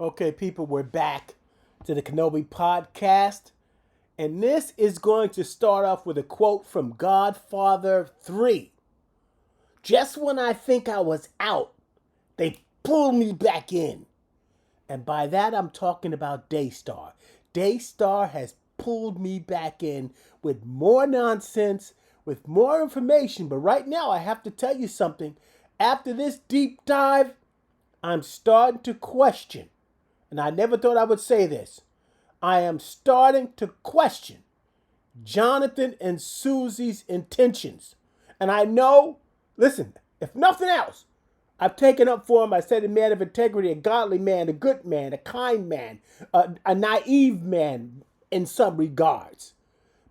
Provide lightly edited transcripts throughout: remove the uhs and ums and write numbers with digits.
Okay, people, we're back to the Kenobi podcast. And this is going to start off with a quote from Godfather 3. Just when I think I was out, they pulled me back in. And by that, I'm talking about DAYSTAR. DAYSTAR has pulled me back in with more nonsense, with more information. But right now, I have to tell you something. After this deep dive, I'm starting to question. And I never thought I would say this. I am starting to question Jonathan and Suzy's intentions. And I know, listen, if nothing else, I've taken up for him. I said a man of integrity, a godly man, a good man, a kind man, a naive man in some regards.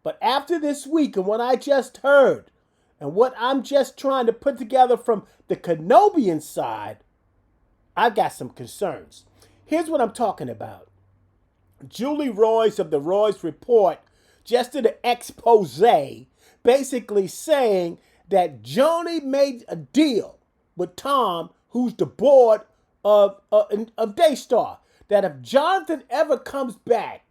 But after this week and what I just heard and what I'm just trying to put together from the Kenobian side, I've got some concerns. Here's what I'm talking about. Julie Royce of the Royce Report just did an expose basically saying that Joni made a deal with Tom, who's the board of DAYSTAR, that if Jonathan ever comes back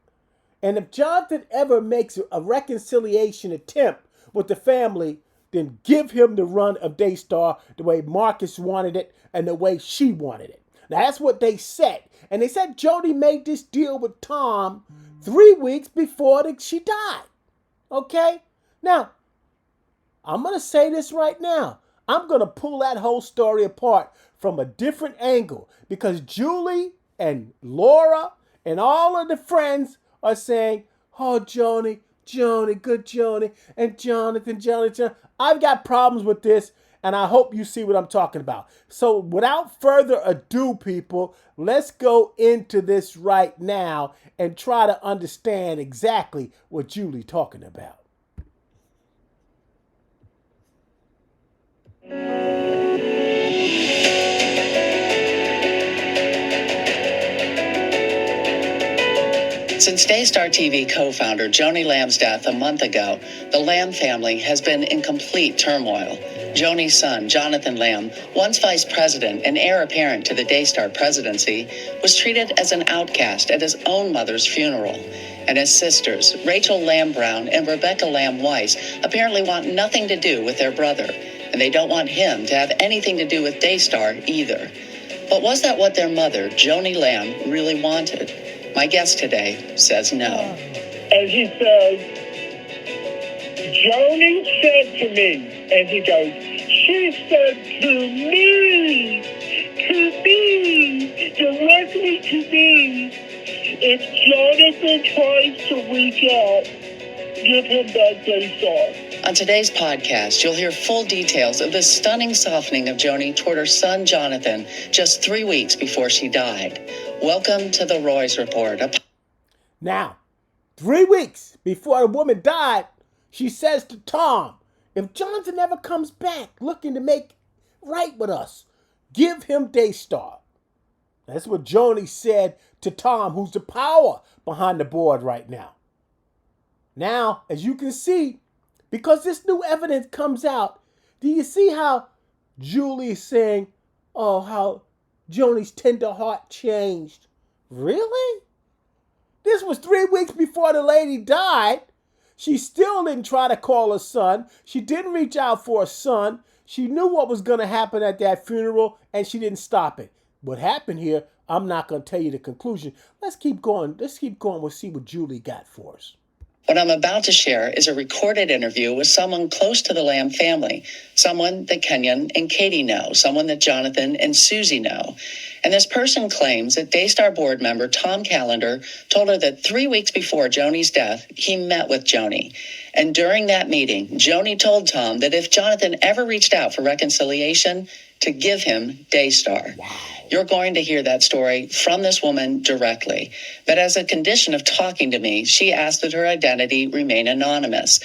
and if Jonathan ever makes a reconciliation attempt with the family, then give him the run of DAYSTAR the way Marcus wanted it and the way she wanted it. Now, that's what they said. And they said Jody made this deal with Tom 3 weeks before she died. Okay? Now, I'm going to say this right now. I'm going to pull that whole story apart from a different angle because Julie and Laura and all of the friends are saying, oh, Joni, good Joni, and Jonathan. I've got problems with this. And I hope you see what I'm talking about. So without further ado, people, let's go into this right now and try to understand exactly what Julie's talking about. Since Daystar TV co-founder Joni Lamb's death a month ago, the Lamb family has been in complete turmoil. Joni's son, Jonathan Lamb, once vice president and heir apparent to the Daystar presidency, was treated as an outcast at his own mother's funeral. And his sisters, Rachel Lamb Brown and Rebecca Lamb Weiss, apparently want nothing to do with their brother. And they don't want him to have anything to do with Daystar either. But was that what their mother, Joni Lamb, really wanted? My guest today says no. And he says, Joni said to me, and he goes, she said to me, directly to me, if Jonathan tries to reach out, give him back Daystar. On today's podcast, you'll hear full details of the stunning softening of Joni toward her son Jonathan just 3 weeks before she died. Welcome to the Royce Report. Now, 3 weeks before the woman died, she says to Tom, if Jonathan ever comes back looking to make right with us, give him Daystar. That's what Joni said to Tom, who's the power behind the board right now. Now, as you can see, because this new evidence comes out, do you see how Julie is saying, oh, how Joni's tender heart changed? Really? This was 3 weeks before the lady died. She still didn't try to call her son. She didn't reach out for a son. She knew what was going to happen at that funeral, and she didn't stop it. What happened here, I'm not going to tell you the conclusion. Let's keep going. We'll see what Julie got for us. What I'm about to share is a recorded interview with someone close to the Lamb family, someone that Kenyon and Katie know, someone that Jonathan and Suzy know. And this person claims that Daystar board member Tom Callender told her that 3 weeks before Joni's death, he met with Joni. And during that meeting, Joni told Tom that if Jonathan ever reached out for reconciliation, to give him Daystar. Wow. You're going to hear that story from this woman directly. But as a condition of talking to me, she asked that her identity remain anonymous.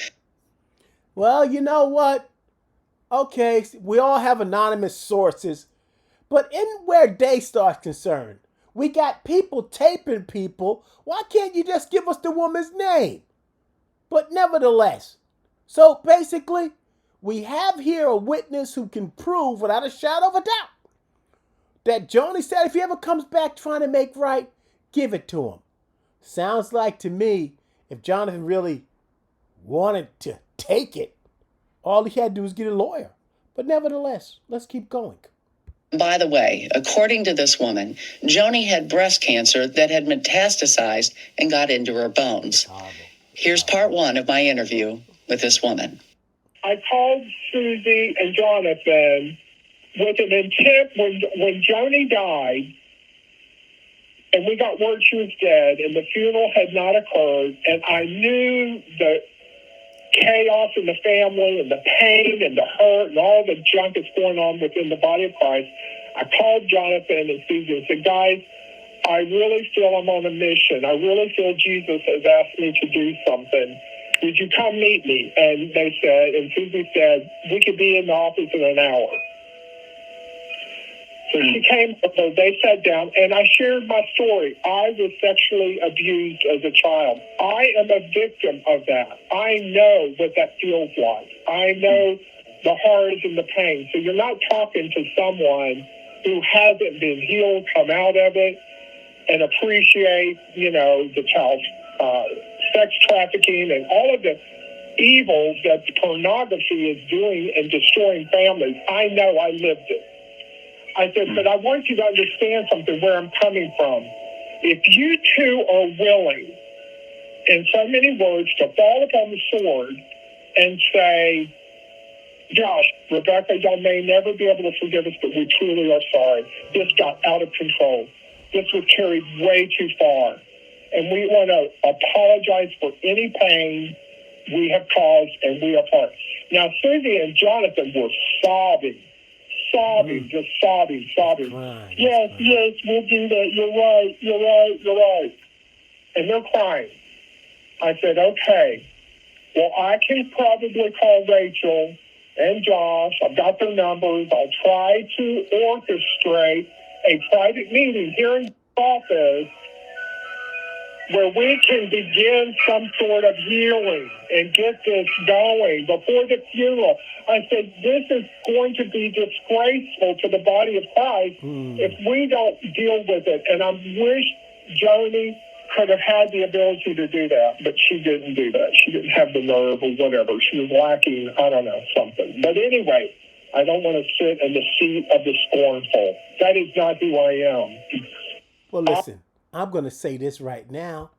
Well, you know what? Okay, we all have anonymous sources. But in where Daystar is concerned, we got people taping people. Why can't you just give us the woman's name? But nevertheless, so basically, we have here a witness who can prove without a shadow of a doubt that Joni said if he ever comes back trying to make right, give it to him. Sounds like to me, if Jonathan really wanted to take it, all he had to do was get a lawyer. But nevertheless, let's keep going. By the way, according to this woman, Joni had breast cancer that had metastasized and got into her bones. Here's part one of my interview with this woman. I called Suzy and Jonathan with an intent when Joni died, and we got word she was dead, and the funeral had not occurred, and I knew the chaos in the family and the pain and the hurt and all the junk that's going on within the body of Christ. I called Jonathan and Suzy and said, guys, I really feel I'm on a mission. I really feel Jesus has asked me to do something. Would you come meet me? And they said, and Suzy said, we could be in the office in an hour. So she came over, they sat down, and I shared my story. I was sexually abused as a child. I am a victim of that. I know what that feels like. I know the horrors and the pain. So you're not talking to someone who hasn't been healed, come out of it, and appreciate, the child sex trafficking and all of the evils that pornography is doing and destroying families. I know, I lived it. I said, but I want you to understand something where I'm coming from. If you two are willing, in so many words, to fall upon the sword and say, Josh, Rebecca, y'all may never be able to forgive us, but we truly are sorry. This got out of control. This was carried way too far. And we want to apologize for any pain we have caused, and we are sorry. Now, Suzy and Jonathan were sobbing, just sobbing. Right, yes, we'll do that. You're right. And they're crying. I said, okay, well, I can probably call Rachel and Josh. I've got their numbers. I'll try to orchestrate a private meeting here in the office where we can begin some sort of healing and get this going before the funeral. I said, this is going to be disgraceful to the body of Christ if we don't deal with it. And I wish Joni could have had the ability to do that, but she didn't do that. She didn't have the nerve or whatever. She was lacking, I don't know, something. But anyway, I don't want to sit in the seat of the scornful. That is not who I am. Well, listen, I'm going to say this right now.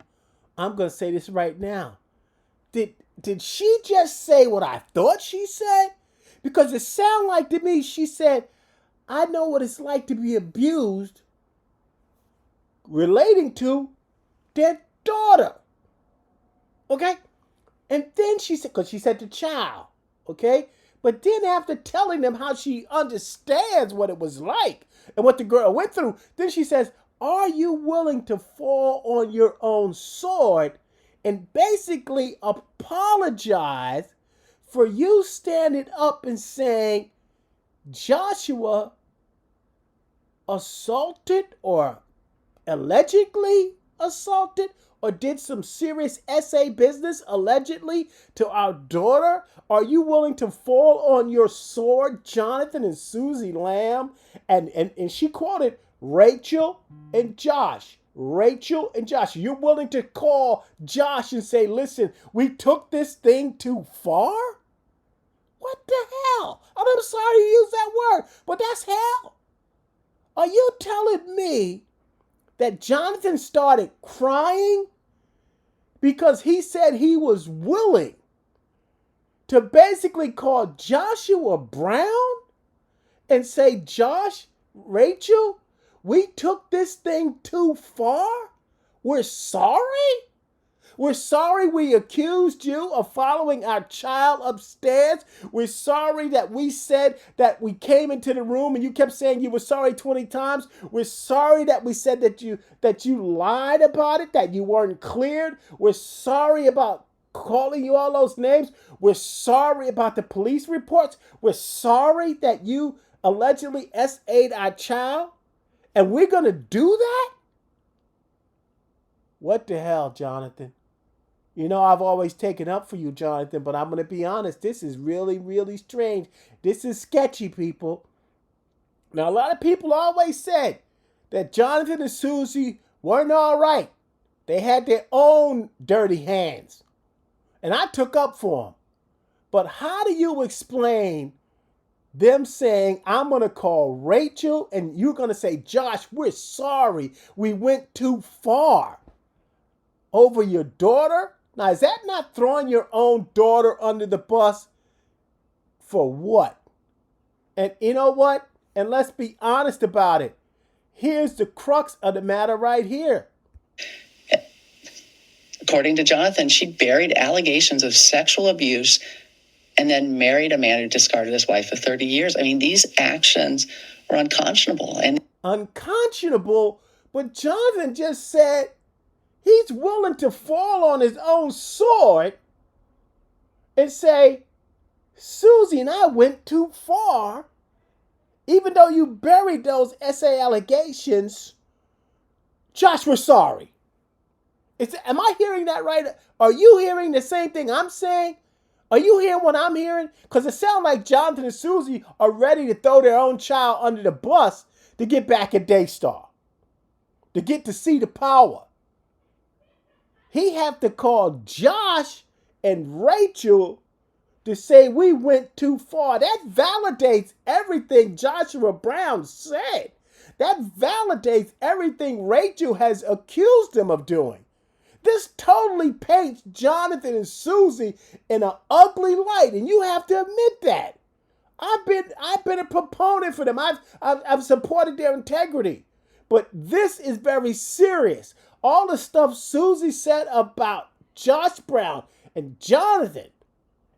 Did she just say what I thought she said? Because it sounded like to me she said, I know what it's like to be abused relating to their daughter. Okay? And then she said, because she said the child. Okay? But then after telling them how she understands what it was like and what the girl went through, then she says, are you willing to fall on your own sword and basically apologize for you standing up and saying Joshua assaulted or allegedly assaulted or did some serious SA business allegedly to our daughter? Are you willing to fall on your sword, Jonathan and Suzy Lamb? And she quoted Rachel and Josh. Rachel and Josh. You're willing to call Josh and say, listen, we took this thing too far? What the hell? I'm sorry to use that word, but that's hell. Are you telling me that Jonathan started crying because he said he was willing to basically call Joshua Brown and say, Josh, Rachel, we took this thing too far? We're sorry? We're sorry we accused you of following our child upstairs. We're sorry that we said that we came into the room and you kept saying you were sorry 20 times. We're sorry that we said that you lied about it, that you weren't cleared. We're sorry about calling you all those names. We're sorry about the police reports. We're sorry that you allegedly SA'd our child. And we're going to do that? What the hell, Jonathan? You know, I've always taken up for you, Jonathan, but I'm going to be honest. This is really, really strange. This is sketchy, people. Now, a lot of people always said that Jonathan and Suzy weren't all right. They had their own dirty hands. And I took up for them. But how do you explain them saying, I'm going to call Rachel and you're going to say, Josh, we're sorry. We went too far over your daughter? Now, is that not throwing your own daughter under the bus? For what? And you know what? And let's be honest about it. Here's the crux of the matter right here. According to Jonathan, she buried allegations of sexual abuse and then married a man who discarded his wife for 30 years. I mean, these actions were unconscionable. Unconscionable? But Jonathan just said he's willing to fall on his own sword and say, Suzy and I went too far. Even though you buried those SA allegations, Josh, we're sorry. Am I hearing that right? Are you hearing the same thing I'm saying? Are you hearing what I'm hearing? Because it sounds like Jonathan and Suzy are ready to throw their own child under the bus to get back at DAYSTAR, to get to see the power. He have to call Josh and Rachel to say we went too far. That validates everything Joshua Brown said. That validates everything Rachel has accused him of doing. This totally paints Jonathan and Suzy in an ugly light, and you have to admit that. I've been a proponent for them. I've supported their integrity, but this is very serious. All the stuff Suzy said about Josh Brown and Jonathan,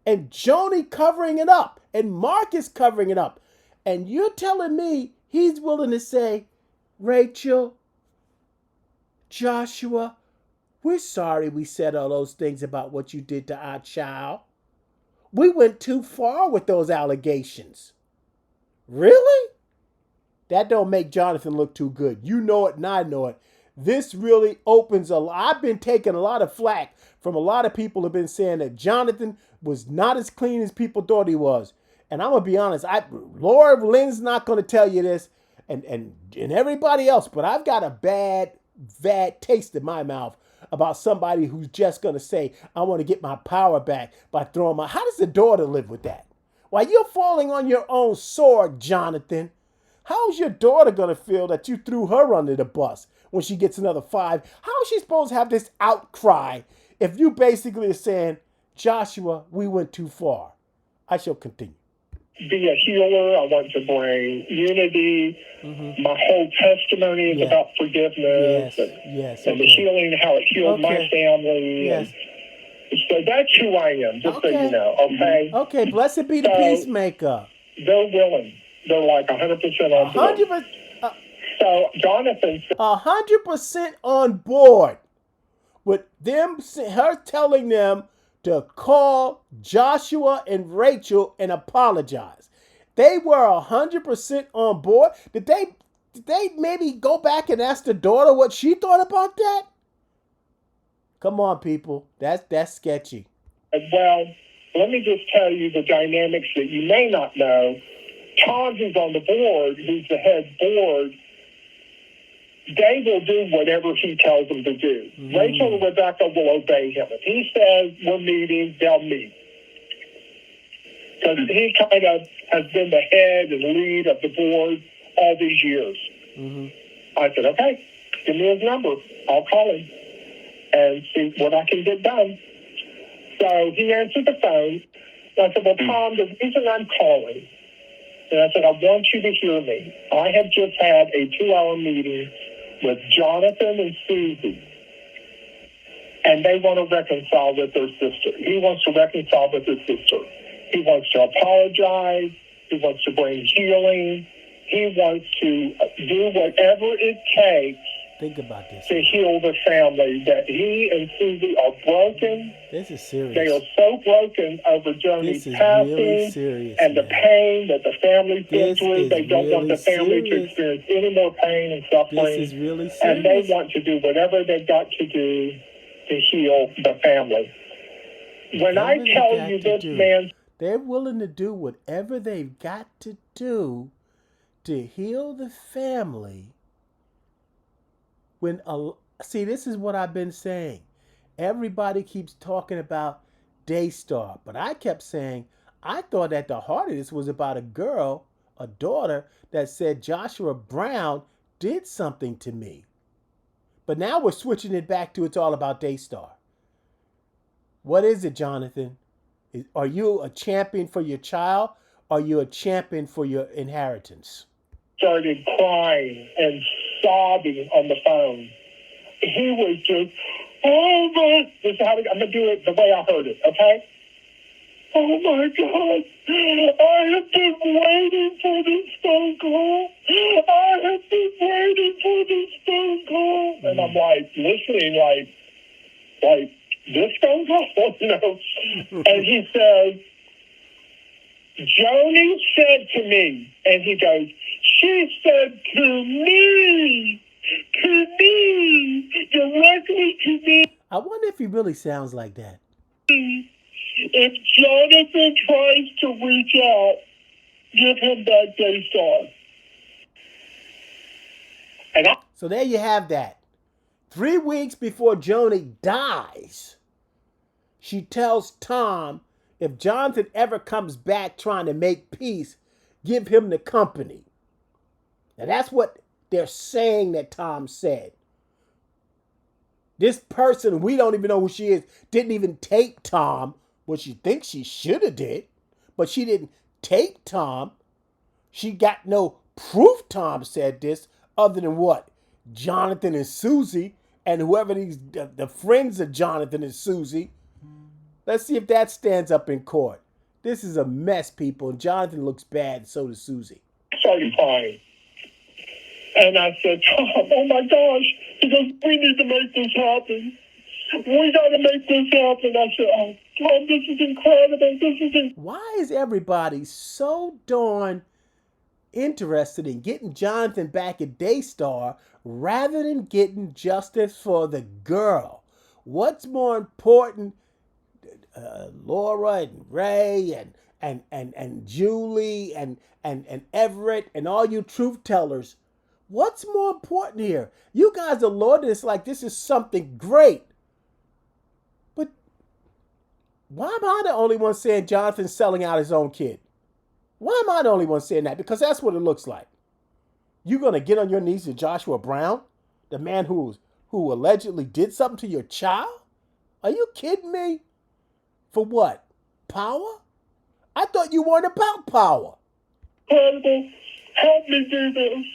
and Joni covering it up, and Marcus covering it up, and you're telling me he's willing to say, Rachel, Joshua, we're sorry we said all those things about what you did to our child. We went too far with those allegations. Really? That don't make Jonathan look too good. You know it and I know it. This really opens a lot. I've been taking a lot of flack from a lot of people who have been saying that Jonathan was not as clean as people thought he was. And I'm going to be honest, Laura Lynn's not going to tell you this and everybody else, but I've got a bad taste in my mouth about somebody who's just going to say, I want to get my power back by throwing my... How does the daughter live with that? While you're falling on your own sword, Jonathan, how's your daughter going to feel that you threw her under the bus when she gets another 5? How is she supposed to have this outcry if you basically are saying, Joshua, we went too far? I shall continue. Be a healer. I want to bring unity. Mm-hmm. My whole testimony is about forgiveness and the healing, how it healed my family. Yes. So that's who I am, just so you know. Okay. Okay. Blessed be the peacemaker. They're willing. They're like 100% on board. 100%. So Jonathan, 100% on board with them. Her telling them to call Joshua and Rachel and apologize. They were 100% on board. Did they maybe go back and ask the daughter what she thought about that? Come on, people. That's sketchy. Well, let me just tell you the dynamics that you may not know. Tom, who's on the board, who's the head board, they will do whatever he tells them to do. Mm. Rachel and Rebecca will obey him. If he says we're meeting, they'll meet. Because he kind of has been the head and lead of the board all these years. Mm-hmm. I said, okay, give me his number. I'll call him and see what I can get done. So he answered the phone. I said, well, Tom, the reason I'm calling, and I said, I want you to hear me. I have just had a 2-hour meeting with Jonathan and Suzy, and they want to reconcile with their sister. He wants to reconcile with his sister. He wants to apologize. He wants to bring healing. He wants to do whatever it takes. Think about this. To heal the family. That he and Suzy are broken. This is serious. They are so broken over Joni's passing really serious, and the pain that the family's been through. They don't want the family to experience any more pain and suffering. This is really serious. And they want to do whatever they've got to do to heal the family. When I tell you this, man, they're willing to do whatever they've got to do to heal the family when see, this is what I've been saying. Everybody keeps talking about Daystar, but I kept saying I thought at the heart of this was about a girl, a daughter, that said Joshua Brown did something to me. But now we're switching it back to it's all about Daystar. What is it, Jonathan? Are you a champion for your child? Or are you a champion for your inheritance? Started crying and sobbing on the phone. He was just, oh my, this is how I'm going to do it the way I heard it, okay? Oh my God, I have been waiting for this phone call. I have been waiting for this phone call. And I'm like, listening, like this phone call, you know? And he says, Joni said to me, and he goes, she said to me, directly to me. I wonder if he really sounds like that. If Jonathan tries to reach out, give him that Daystar. So there you have that. 3 weeks before Joni dies, she tells Tom, if Jonathan ever comes back trying to make peace, give him the company. Now that's what they're saying that Tom said. This person, we don't even know who she is, didn't even take Tom, what she thinks she should have did, but she didn't take Tom. She got no proof Tom said this other than what? Jonathan and Suzy and whoever the friends of Jonathan and Suzy. Let's see if that stands up in court. This is a mess, people. And Jonathan looks bad, and so does Suzy. I started crying. And I said, Tom, oh my gosh. He goes, we need to make this happen. We got to make this happen. I said, oh, Tom, this is incredible. Why is everybody so darn interested in getting Jonathan back at Daystar rather than getting justice for the girl? What's more important? Laura and Ray and Julie and Everett and all you truth tellers. What's more important here? You guys are lauding this like this is something great. But why am I the only one saying Jonathan's selling out his own kid? Why am I the only one saying that? Because that's what it looks like. You're going to get on your knees to Joshua Brown, the man who allegedly did something to your child? Are you kidding me? For what? Power? I thought you weren't about power. Incredible. Help me do this.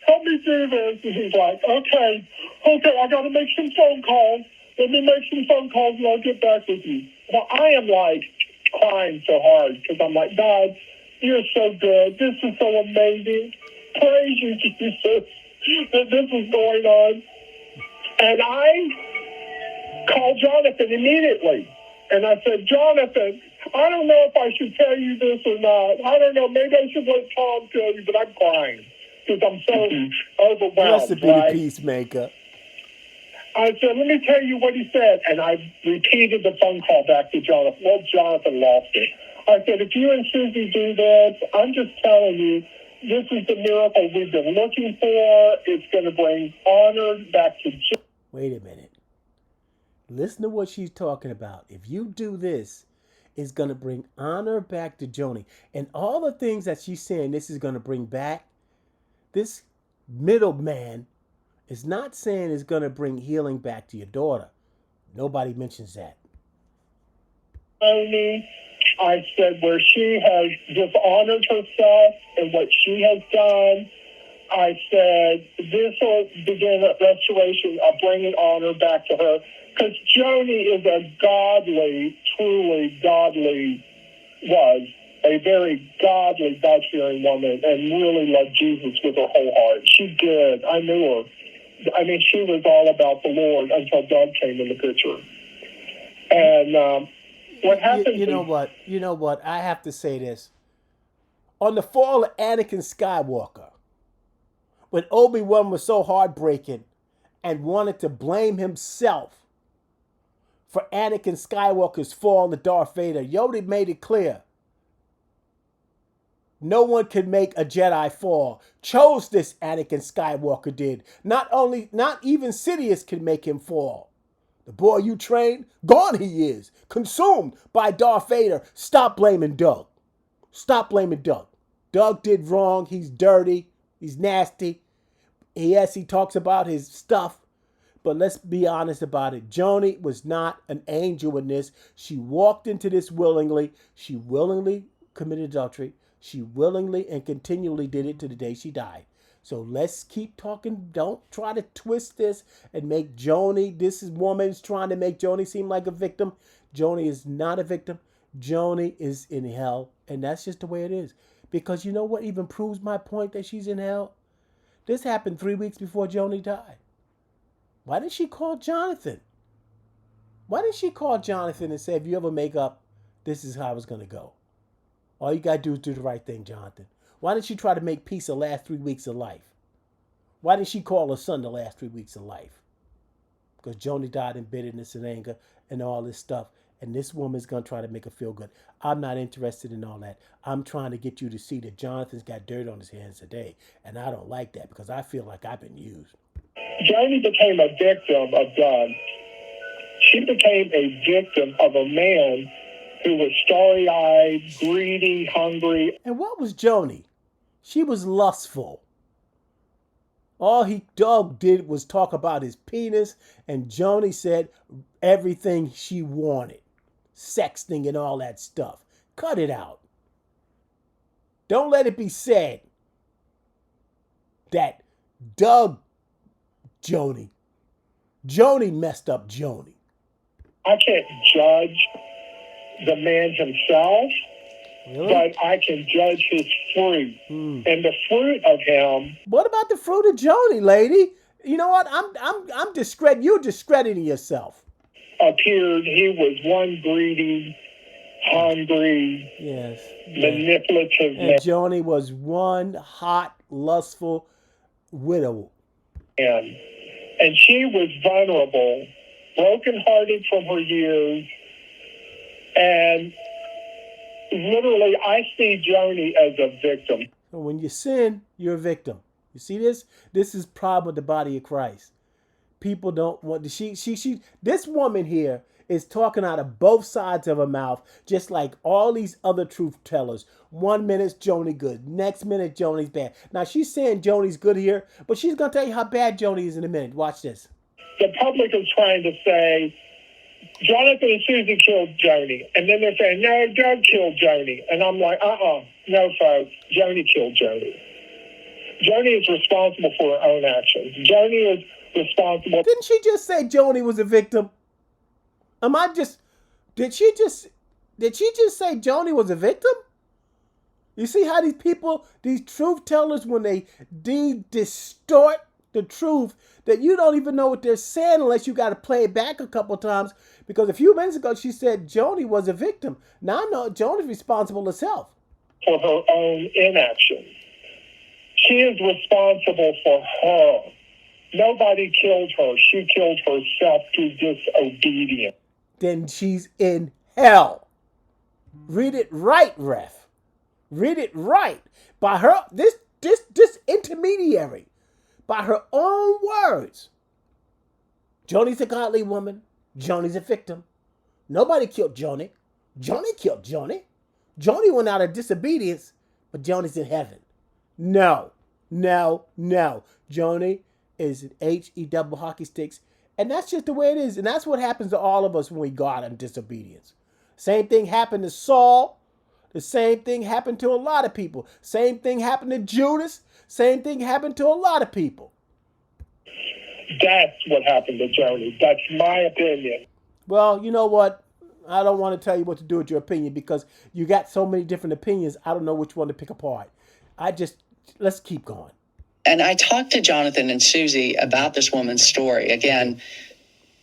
Help me do this. And he's like, okay, I got to make some phone calls. Let me make some phone calls and I'll get back with you. Well, I am like crying so hard because I'm like, God, you're so good. This is so amazing. Praise you, Jesus, that this is going on. And I called Jonathan immediately. And I said, Jonathan, I don't know if I should tell you this or not. I don't know. Maybe I should let Tom tell you, but I'm crying because I'm so overwhelmed. Blessed be the peacemaker. I said, let me tell you what he said. And I repeated the phone call back to Jonathan. Well, Jonathan lost it. I said, if you and Suzy do this, I'm just telling you, this is the miracle we've been looking for. It's going to bring honor back to Joni. Wait a minute. Listen to what she's talking about. If you do this, it's going to bring honor back to Joni. And all the things that she's saying this is going to bring back, this middleman is not saying it's going to bring healing back to your daughter. Nobody mentions that. I said where she has dishonored herself and what she has done, I said this will begin a restoration of bringing honor back to her. Because Joni is a godly, truly godly, was a very godly, God-fearing woman and really loved Jesus with her whole heart. She did. I knew her. I mean, she was all about the Lord until God came in the picture. And what happened? You know what? You know what? I have to say this. On the fall of Anakin Skywalker, when Obi-Wan was so heartbreaking and wanted to blame himself for Anakin Skywalker's fall to Darth Vader, Yoda made it clear. No one could make a Jedi fall. Chose this, Anakin Skywalker did. Not even Sidious can make him fall. The boy you trained, gone he is. Consumed by Darth Vader. Stop blaming Doug. Stop blaming Doug. Doug did wrong. He's dirty. He's nasty. Yes, he talks about his stuff. But let's be honest about it. Joni was not an angel in this. She walked into this willingly. She willingly committed adultery. She willingly and continually did it to the day she died. So let's keep talking. Don't try to twist this and make Joni, this woman's trying to make Joni seem like a victim. Joni is not a victim. Joni is in hell. And that's just the way it is. Because you know what even proves my point that she's in hell? This happened 3 weeks before Joni died. Why didn't she call Jonathan? Why didn't she call Jonathan and say, if you ever make up, this is how it's going to go? All you got to do is do the right thing, Jonathan. Why didn't she try to make peace the last 3 weeks of life? Why didn't she call her son the last 3 weeks of life? Because Joni died in bitterness and anger and all this stuff. And this woman's going to try to make her feel good. I'm not interested in all that. I'm trying to get you to see that Jonathan's got dirt on his hands today. And I don't like that because I feel like I've been used. Joni became a victim of Doug. She became a victim of a man who was starry-eyed, greedy, hungry. And what was Joni? She was lustful. All Doug did was talk about his penis, and Joni said everything she wanted. Sexting and all that stuff. Cut it out. Don't let it be said that Doug Joni messed up Joni. I can't judge the man himself, Really? but I can judge his fruit. And the fruit of him. What about the fruit of Joni, lady? You know what? You're discrediting yourself. Appeared he was one greedy, hungry, Yes. manipulative And Joni was one hot, lustful widow. man. And she was vulnerable, brokenhearted from her years. And literally, I see Joni as a victim. So when you sin, you're a victim. You see this? This is problem with the body of Christ. People don't want to. This woman here is talking out of both sides of her mouth, just like all these other truth tellers. 1 minute Joni good, next minute Joni's bad. Now she's saying Joni's good here, but she's gonna tell you how bad Joni is in a minute. Watch this. The public is trying to say Jonathan and Suzy killed Joni, and then they're saying no, Doug killed Joni, and I'm like, no, folks, Joni killed Joni. Joni is responsible for her own actions. Joni is responsible. Didn't she just say Joni was a victim? Did she just say Joni was a victim? You see how these truth tellers, when they distort the truth, that you don't even know what they're saying unless you got to play it back a couple times. Because a few minutes ago, she said Joni was a victim. Now I know Joni's responsible herself. For her own inaction. She is responsible for her. Nobody killed her. She killed herself through disobedience. Then she's in hell. Read it right, ref. Read it right. By her, this intermediary, by her own words. Joni's a godly woman. Joni's a victim. Nobody killed Joni. Joni killed Joni. Joni went out of disobedience, but Joni's in heaven. No. Joni is an H-E double hockey sticks. And that's just the way it is. And that's what happens to all of us when we go out in disobedience. Same thing happened to Saul. The same thing happened to a lot of people. Same thing happened to Judas. Same thing happened to a lot of people. That's what happened to Joni. That's my opinion. Well, you know what? I don't want to tell you what to do with your opinion because you got so many different opinions. I don't know which one to pick apart. Let's keep going. And I talked to Jonathan and Suzy about this woman's story. Again,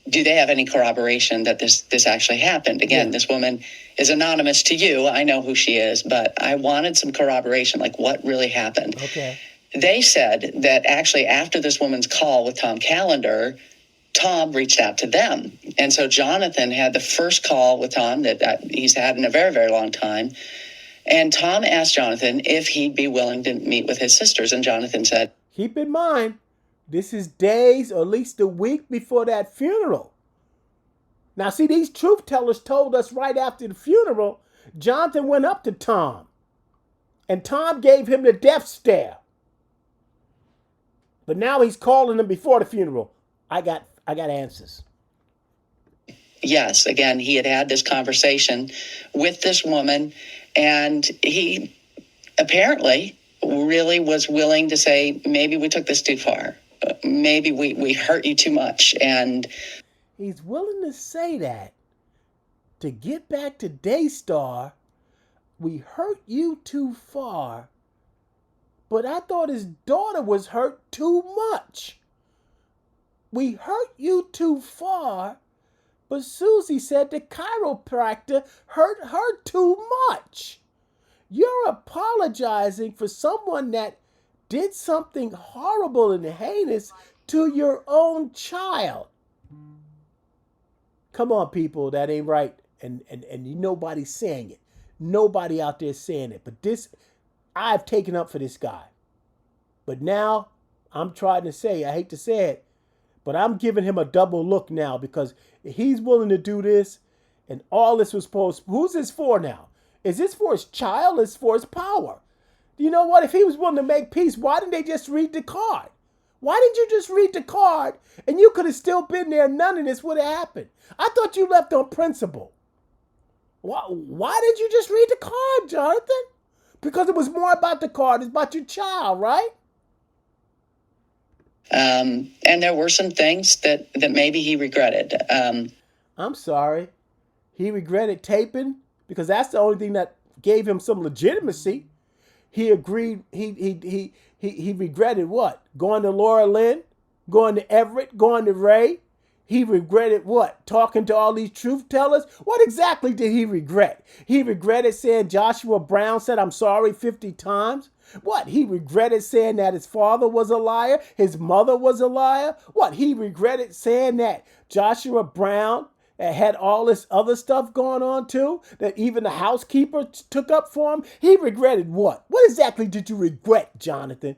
do they have any corroboration that this actually happened? Again, This woman is anonymous to you. I know who she is, but I wanted some corroboration, like what really happened. Okay. They said that actually after this woman's call with Tom Callender, Tom reached out to them. And so Jonathan had the first call with Tom that he's had in a very, very long time. And Tom asked Jonathan if he'd be willing to meet with his sisters, and Jonathan said, keep in mind, this is days or at least a week before that funeral. Now, see, these truth tellers told us right after the funeral, Jonathan went up to Tom, and Tom gave him the death stare. But now he's calling him before the funeral. I got answers. yes, again, he had had this conversation with this woman, and he apparently really was willing to say, maybe we took this too far. Maybe we hurt you too much. And he's willing to say that. To get back to DAYSTAR, we hurt you too far. But I thought his daughter was hurt too much. We hurt you too far, but Suzy said the chiropractor hurt her too much. You're apologizing for someone that did something horrible and heinous to your own child. Come on, people, that ain't right. And nobody's saying it. Nobody out there saying it. But this, I've taken up for this guy. But now, I'm trying to say, I hate to say it, but I'm giving him a double look now because he's willing to do this, and all this was supposed, who's this for now? Is this for his child? Is for his power? You know what? If he was willing to make peace, why didn't they just read the card? Why didn't you just read the card and you could have still been there? None of this would have happened. I thought you left on principle. Why did you just read the card, Jonathan? Because it was more about the card. It's about your child, right? And there were some things that maybe he regretted. I'm sorry. He regretted taping because that's the only thing that gave him some legitimacy. He agreed. He regretted what? Going to Laura Lynn, going to Everett, going to Ray. He regretted what? Talking to all these truth tellers? What exactly did he regret? He regretted saying Joshua Brown said, I'm sorry 50 times. What? He regretted saying that his father was a liar, his mother was a liar. What? He regretted saying that Joshua Brown had all this other stuff going on too, that even the housekeeper took up for him. He regretted what? What exactly did you regret, Jonathan?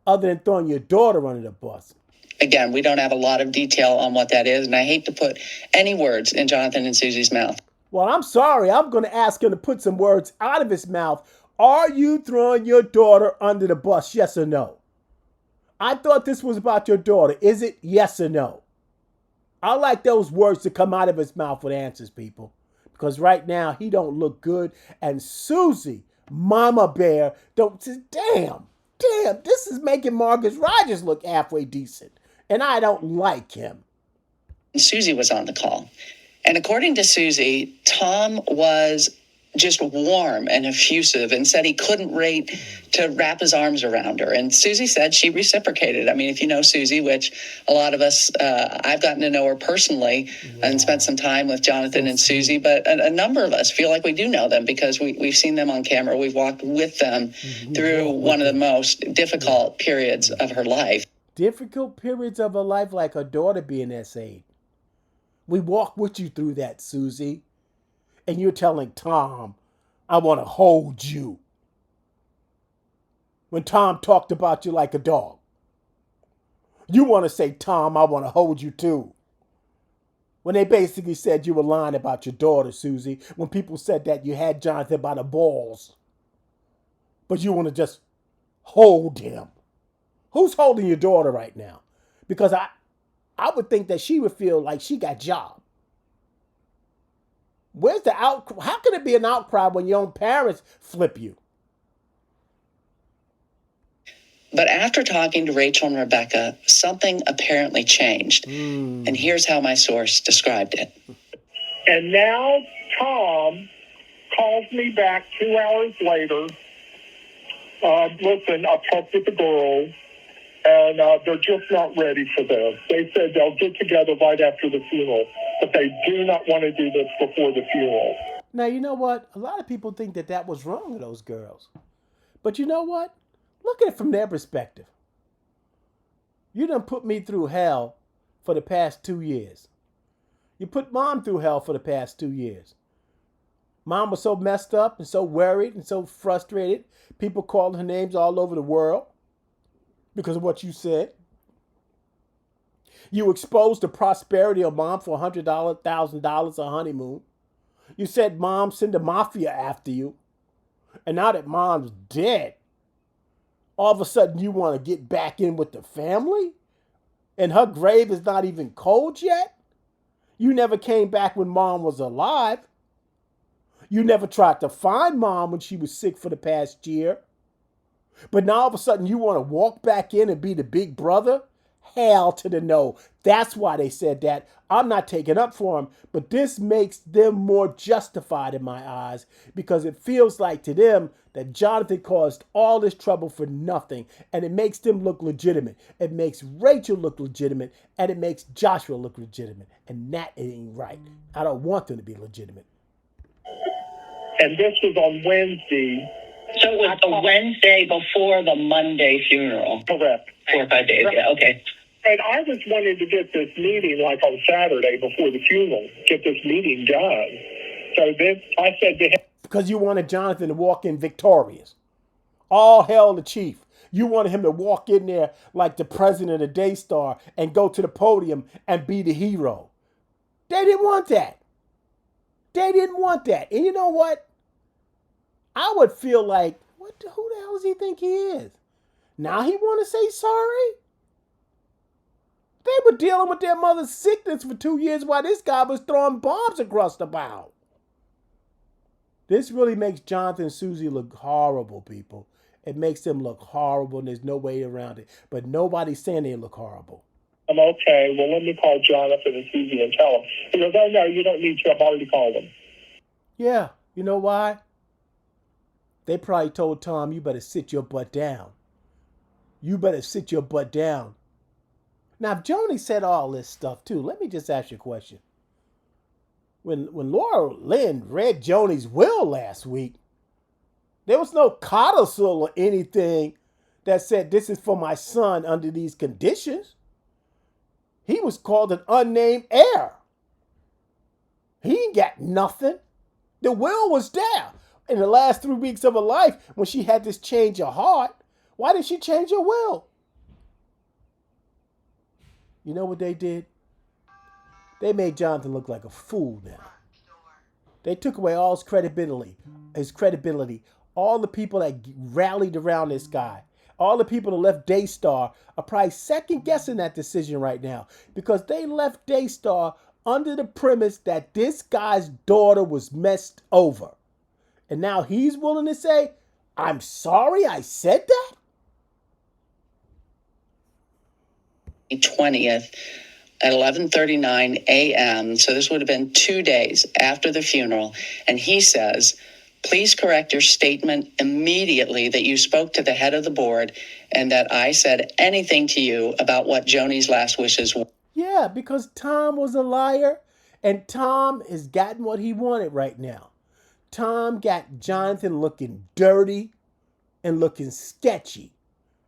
Other than throwing your daughter under the bus. Again, we don't have a lot of detail on what that is, and I hate to put any words in Jonathan and Suzy's mouth. Well, I'm sorry. I'm going to ask him to put some words out of his mouth. Are you throwing your daughter under the bus, yes or no? I thought this was about your daughter. Is it yes or no? I like those words to come out of his mouth with answers, people. Because right now, he don't look good. And Suzy, Mama Bear, damn, this is making Marcus Rogers look halfway decent. And I don't like him. Suzy was on the call. And according to Suzy, Tom was just warm and effusive and said he couldn't wait to wrap his arms around her. And Suzy said she reciprocated. I mean, if you know Suzy, which a lot of us, I've gotten to know her personally and spent some time with Jonathan and Suzy, but a number of us feel like we do know them because we've seen them on camera. We've walked with them through one of the most difficult periods of her life. Difficult periods of her life, like her daughter being S8. We walk with you through that, Suzy. And you're telling Tom, I want to hold you. When Tom talked about you like a dog. You want to say, Tom, I want to hold you too. When they basically said you were lying about your daughter, Suzy. When people said that you had Jonathan by the balls. But you want to just hold him. Who's holding your daughter right now? Because I would think that she would feel like she got job. Where's the outcry? How can it be an outcry when your own parents flip you? But after talking to Rachel and Rebecca, something apparently changed. And here's how my source described it. And now Tom calls me back 2 hours later. Listen, I talked with the girls, and they're just not ready for this. They said they'll get together right after the funeral, but they do not want to do this before the funeral. Now, you know what? A lot of people think that was wrong with those girls. But you know what? Look at it from their perspective. You done put me through hell for the past 2 years. You put Mom through hell for the past 2 years. Mom was so messed up and so worried and so frustrated. People called her names all over the world because of what you said. You exposed the prosperity of Mom for $100, $1,000 a honeymoon. You said Mom sent the mafia after you. And now that Mom's dead, all of a sudden you want to get back in with the family? And her grave is not even cold yet? You never came back when Mom was alive. You never tried to find Mom when she was sick for the past year. But now all of a sudden you want to walk back in and be the big brother? Hell to the no. That's why they said that. I'm not taking up for them, but this makes them more justified in my eyes because it feels like to them that Jonathan caused all this trouble for nothing, and it makes them look legitimate. It makes Rachel look legitimate, and it makes Joshua look legitimate, and that ain't right. I don't want them to be legitimate. And this was on Wednesday. So it was the Wednesday before the Monday funeral. Correct. 4 or 5 days, yeah, okay. And I was wanting to get this meeting like on Saturday before the funeral, get this meeting done. So then I said to him, because you wanted Jonathan to walk in victorious. All hail the chief. You wanted him to walk in there like the president of DAYSTAR and go to the podium and be the hero. They didn't want that. They didn't want that. And you know what? I would feel like, who the hell does he think he is? Now he want to say sorry? They were dealing with their mother's sickness for 2 years while this guy was throwing bombs across the bow. This really makes Jonathan and Suzy look horrible, people. It makes them look horrible, and there's no way around it. But nobody's saying they look horrible. I'm okay. Well, let me call Jonathan and Suzy and tell them. He goes, oh, no, you don't need to. I've already called them. Yeah, you know why? They probably told Tom, you better sit your butt down. You better sit your butt down. Now, if Joni said all this stuff, too, let me just ask you a question. When Laura Lynn read Joni's will last week, there was no codicil or anything that said this is for my son under these conditions. He was called an unnamed heir. He ain't got nothing. The will was there. In the last 3 weeks of her life, when she had this change of heart, why did she change her will? You know what they did? They made Jonathan look like a fool now. They took away all his credibility. All the people that rallied around this guy, all the people that left DAYSTAR are probably second guessing that decision right now because they left DAYSTAR under the premise that this guy's daughter was messed over. And now he's willing to say, I'm sorry I said that? 20th at 11:39 a.m. So this would have been 2 days after the funeral. And he says, please correct your statement immediately that you spoke to the head of the board and that I said anything to you about what Joni's last wishes were. Yeah, because Tom was a liar and Tom has gotten what he wanted right now. Tom got Jonathan looking dirty and looking sketchy.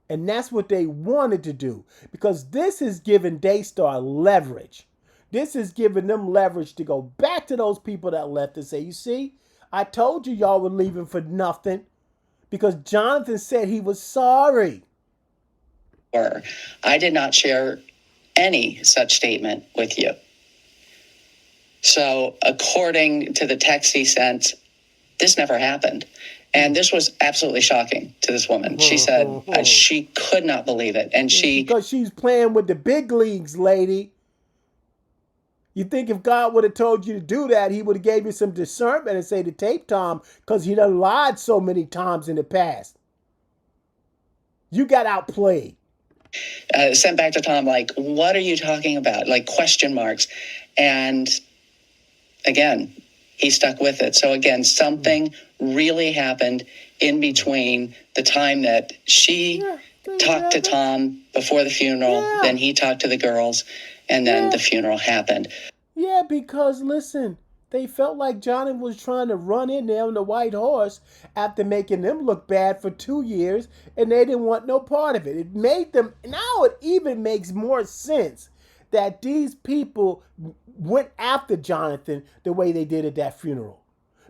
And that's what they wanted to do because this is giving DAYSTAR leverage. This is giving them leverage to go back to those people that left and say, you see, I told you y'all were leaving for nothing because Jonathan said he was sorry. I did not share any such statement with you. So according to the text he sent, this never happened. And this was absolutely shocking to this woman. She said she could not believe it. And because she's playing with the big leagues, lady. You think if God would have told you to do that, he would have gave you some discernment and say to tape Tom because he done lied so many times in the past. You got outplayed. Sent back to Tom like, what are you talking about? Like question marks. And again, he stuck with it. So again, something really happened in between the time that she talked to Tom before the funeral, then he talked to the girls, and then the funeral happened. Yeah, because listen, they felt like Johnny was trying to run in there on the white horse after making them look bad for 2 years, and they didn't want no part of it. It made them, now it even makes more sense that these people went after Jonathan the way they did at that funeral.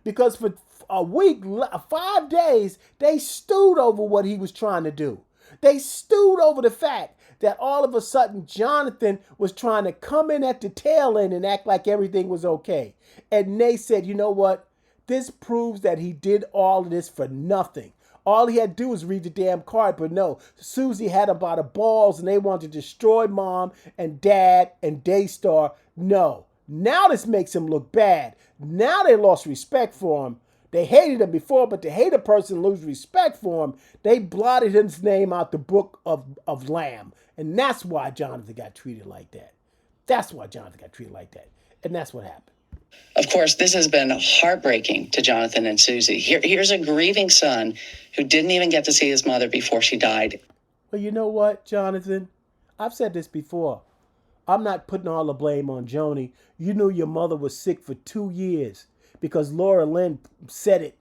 Because for a week, 5 days, they stewed over what he was trying to do. They stewed over the fact that all of a sudden Jonathan was trying to come in at the tail end and act like everything was okay. And they said, you know what? This proves that he did all of this for nothing. All he had to do was read the damn card. But no, Suzy had him by the balls and they wanted to destroy mom and dad and Daystar. No. Now this makes him look bad. Now they lost respect for him. They hated him before, but to hate a person, lose respect for him, they blotted his name out the book of Lamb. And that's why Jonathan got treated like that. That's why Jonathan got treated like that. And that's what happened. Of course, this has been heartbreaking to Jonathan and Suzy. Here's a grieving son who didn't even get to see his mother before she died. Well, you know what, Jonathan? I've said this before. I'm not putting all the blame on Joni. You knew your mother was sick for 2 years because Laura Lynn said it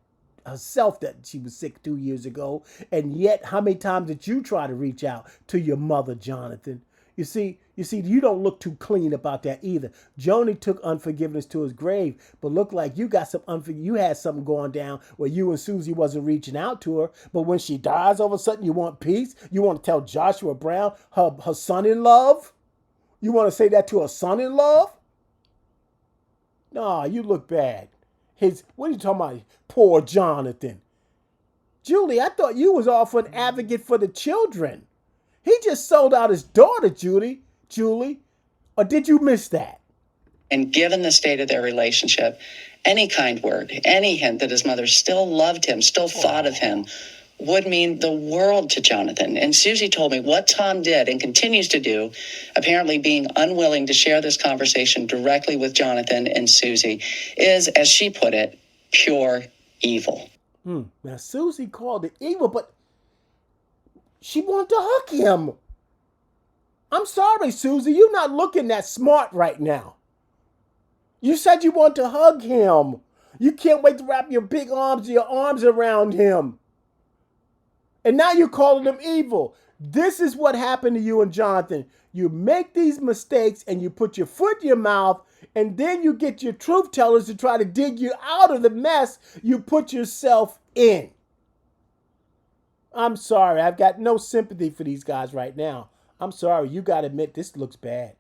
herself that she was sick 2 years ago. And yet, how many times did you try to reach out to your mother, Jonathan? You see, you don't look too clean about that either. Joni took unforgiveness to his grave, but looked like you got you had something going down where you and Suzy wasn't reaching out to her. But when she dies, all of a sudden you want peace. You want to tell Joshua Brown, her son-in-law? You want to say that to her son-in-law? Nah, you look bad. What are you talking about? Poor Jonathan. Julie, I thought you was all for an advocate for the children. He just sold out his daughter, Julie. Or did you miss that? And given the state of their relationship, any kind word, any hint that his mother still loved him, still thought of him, would mean the world to Jonathan. And Suzy told me what Tom did and continues to do, apparently being unwilling to share this conversation directly with Jonathan and Suzy, is, as she put it, pure evil. Now, Suzy called it evil, but she wanted to hug him. I'm sorry, Suzy, you're not looking that smart right now. You said you want to hug him. You can't wait to wrap your arms around him. And now you're calling him evil. This is what happened to you and Jonathan. You make these mistakes and you put your foot in your mouth, and then you get your truth tellers to try to dig you out of the mess you put yourself in. I'm sorry. I've got no sympathy for these guys right now. I'm sorry. You got to admit, this looks bad.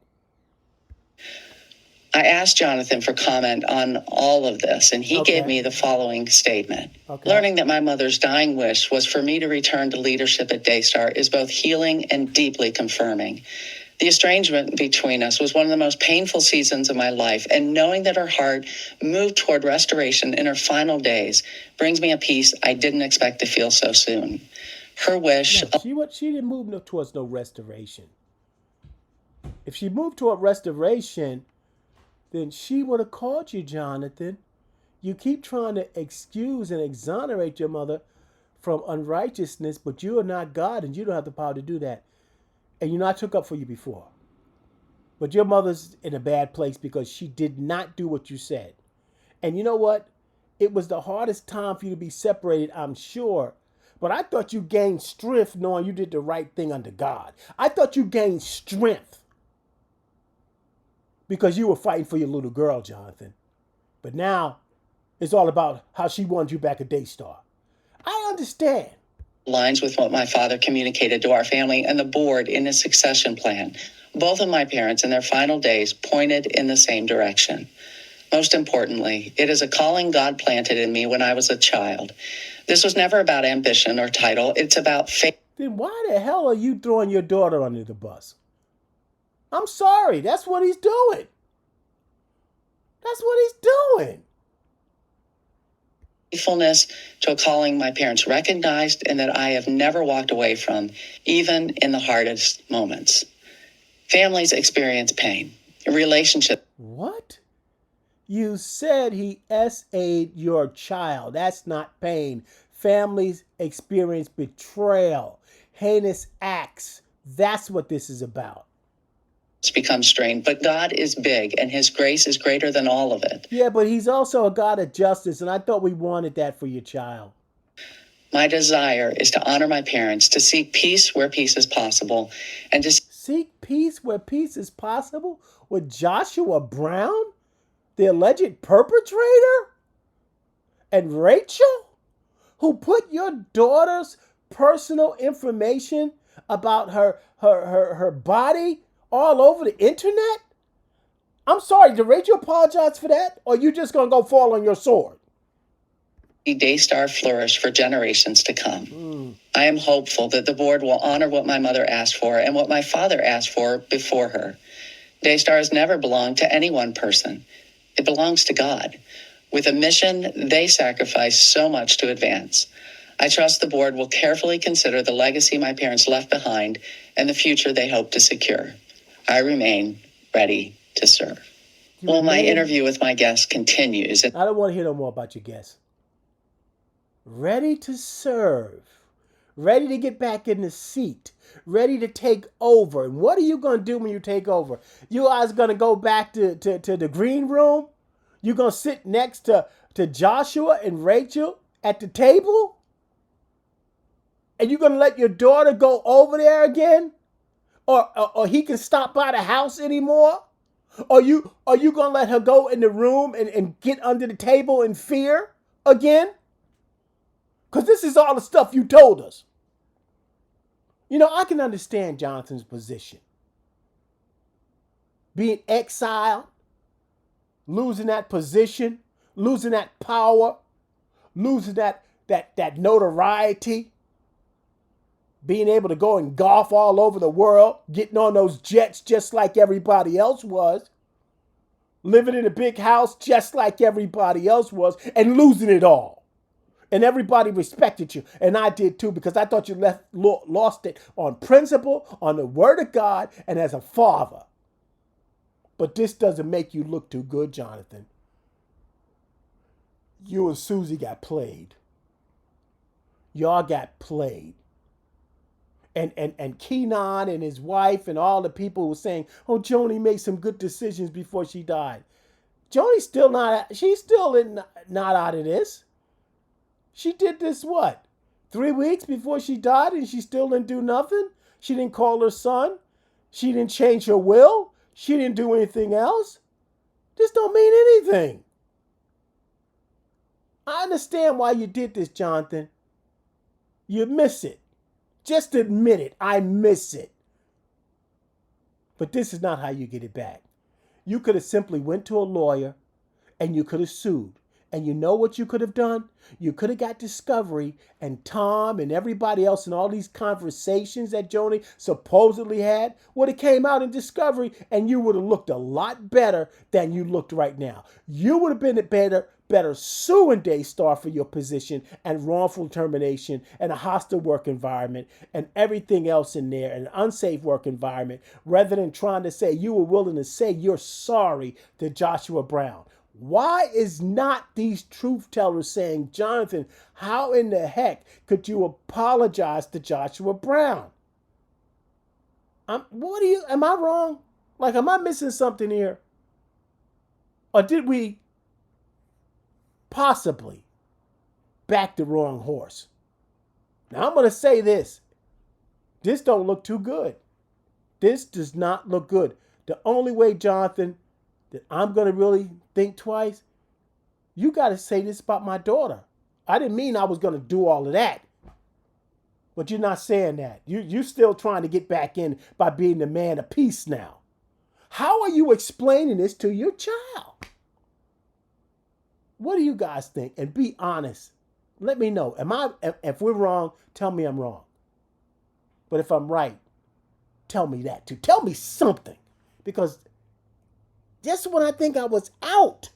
I asked Jonathan for comment on all of this, and he gave me the following statement. Learning that my mother's dying wish was for me to return to leadership at DAYSTAR is both healing and deeply confirming. The estrangement between us was one of the most painful seasons of my life, and knowing that her heart moved toward restoration in her final days brings me a peace I didn't expect to feel so soon. Her wish... No, she didn't move towards no restoration. If she moved toward restoration, then she would have called you, Jonathan. You keep trying to excuse and exonerate your mother from unrighteousness, but you are not God and you don't have the power to do that. And you know, I took up for you before. But your mother's in a bad place because she did not do what you said. And you know what? It was the hardest time for you to be separated, I'm sure. But I thought you gained strength knowing you did the right thing under God. I thought you gained strength because you were fighting for your little girl, Jonathan. But now it's all about how she wanted you back at DAYSTAR. I understand. Aligns with what my father communicated to our family and the board in his succession plan. Both of my parents in their final days pointed in the same direction. Most importantly, it is a calling God planted in me when I was a child. This was never about ambition or title. It's about faith. Then why the hell are you throwing your daughter under the bus? I'm sorry. That's what he's doing. That's what he's doing. Faithfulness to a calling my parents recognized and that I have never walked away from, even in the hardest moments. Families experience pain. Relationships. What? You said he SA'd your child. That's not pain. Families experience betrayal, heinous acts. That's what this is about. Become strained, but God is big and his grace is greater than all of it. Yeah, but he's also a God of justice, and I thought we wanted that for your child. My desire is to honor my parents, to seek peace where peace is possible, and to seek peace where peace is possible with Joshua Brown, the alleged perpetrator? and Rachel, who put your daughter's personal information about her body all over the internet? I'm sorry, did Rachel apologize for that? Or are you just going to go fall on your sword? Daystar flourish for generations to come. I am hopeful that the board will honor what my mother asked for and what my father asked for before her. Daystar has never belonged to any one person. It belongs to God. With a mission they sacrifice so much to advance. I trust the board will carefully consider the legacy my parents left behind and the future they hope to secure. I remain ready to serve. Well, my interview with my guest continues. I don't want to hear no more about your guest. Ready to serve. Ready to get back in the seat. Ready to take over. And what are you going to do when you take over? You guys going to go back to the green room? You going to sit next to Joshua and Rachel at the table? And you going to let your daughter go over there again? Or he can stop by the house anymore? Are you going to let her go in the room and get under the table in fear again? Because this is all the stuff you told us. You know, I can understand Jonathan's position. Being exiled, losing that position, losing that power, losing that notoriety, being able to go and golf all over the world, getting on those jets just like everybody else was, living in a big house just like everybody else was, and losing it all. And everybody respected you. And I did too, because I thought you lost it on principle, on the word of God, and as a father. But this doesn't make you look too good, Jonathan. You and Suzy got played. Y'all got played. And Keenan and his wife and all the people were saying, oh, Joni made some good decisions before she died. Joni's still not, she's still not out of this. She did this, what, 3 weeks before she died, and she still didn't do nothing? She didn't call her son. She didn't change her will. She didn't do anything else. This don't mean anything. I understand why you did this, Jonathan. You miss it. Just admit it. I miss it. But this is not how you get it back. You could have simply went to a lawyer and you could have sued. And you know what you could have done? You could have got Discovery and Tom and everybody else and all these conversations that Joni supposedly had would have came out in Discovery, and you would have looked a lot better than you looked right now. You would have been better suing Daystar for your position and wrongful termination and a hostile work environment and everything else in there, an unsafe work environment, rather than trying to say you were willing to say you're sorry to Joshua Brown. Why is not these truth tellers saying, Jonathan, how in the heck could you apologize to Joshua Brown? Am I wrong? Like, am I missing something here? Or did we possibly back the wrong horse? Now, I'm going to say this. This don't look too good. This does not look good. The only way, Jonathan, that I'm going to really think twice, you got to say this about my daughter. I didn't mean I was going to do all of that. But you're not saying that. You're still trying to get back in by being the man of peace now. How are you explaining this to your child? What do you guys think? And be honest. Let me know. If we're wrong, tell me I'm wrong. But if I'm right, tell me that too. Tell me something. Because just when I think I was out,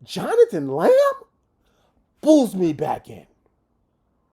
Jonathan Lamb pulls me back in.